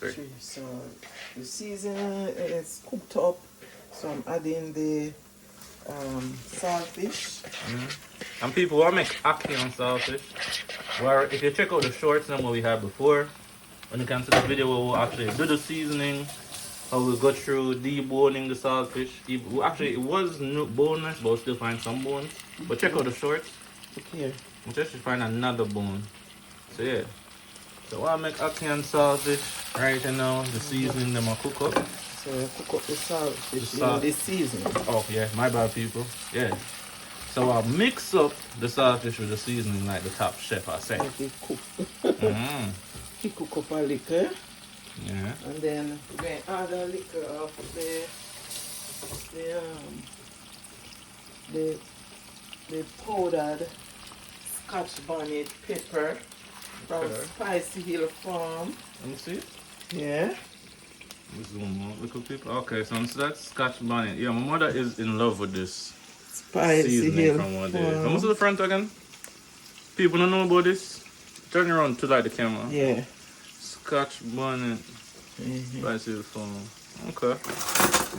3. So the seasoning is cooked up. So I'm adding the saltfish. And people want to make ackee on saltfish. Where if you check out the shorts and what we had before, when you can see the video where we'll actually do the seasoning, how we go through deboning the saltfish. Actually, it was no boneless, but we'll still find some bones. But check out the shorts. Here. We'll just find another bone. So yeah. So I make ackee and saltfish right now. The seasoning them will cook up. So I cook up the saltfish salt. in the seasoning. Oh yeah, my bad people. Yeah. So I'll mix up the saltfish with the seasoning like the top chef I say. Let it cook. It cook up a liquor. Yeah. And then we're going to add a liquor of the powdered Scotch bonnet pepper from Spicy Hill Farm. Let me see. Yeah. Zoom out, little people. Okay, so that's Scotch bonnet. Yeah, my mother is in love with this Spicy seasoning Hill from one day. Farm. Almost to the front again. People don't know about this. Turn around to like the camera. Yeah. Scotch bonnet. Spicy Hill Farm. Okay.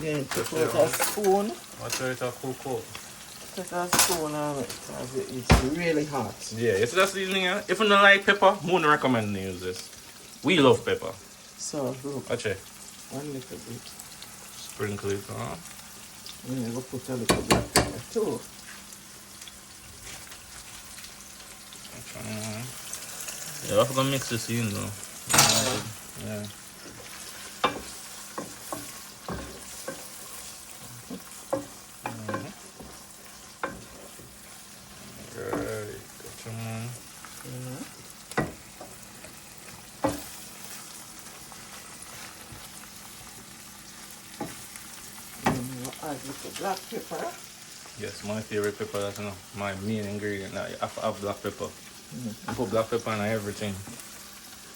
Then take out a spoon. I'll try to cook out. Take a spoon of it because it's really hot. Yeah, you see that seasoning here? If you don't like pepper, I wouldn't recommend to use this. We love pepper. So look. Watch it. One little bit. Sprinkle it on. And then we'll put a little black pepper too. Yeah, I'm gonna mix this in though. Yeah. Alright, got your one. Add a little black pepper. Yes, my favorite pepper. That's my main ingredient. Now you have to have black pepper. I put black pepper on everything.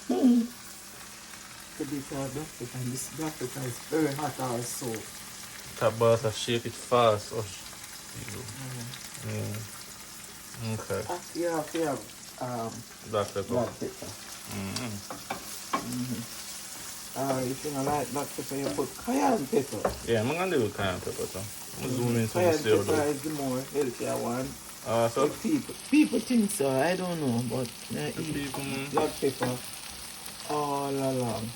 To be fair, black pepper, and this black pepper is very hot also. Top boss, I shake it fast. Oh, okay. After you have to have Black pepper. black pepper. If you don't like black pepper, you put cayenne pepper. Yeah, I'm gonna do cayenne pepper too. I'm gonna zoom in some Cayenne still pepper though. is the more healthier one. So People think so, I don't know, but I the eat people, black pepper all along.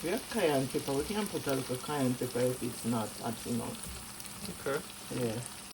We have cayenne pepper, we can put a little cayenne pepper if it's not hot enough. okay. Yeah.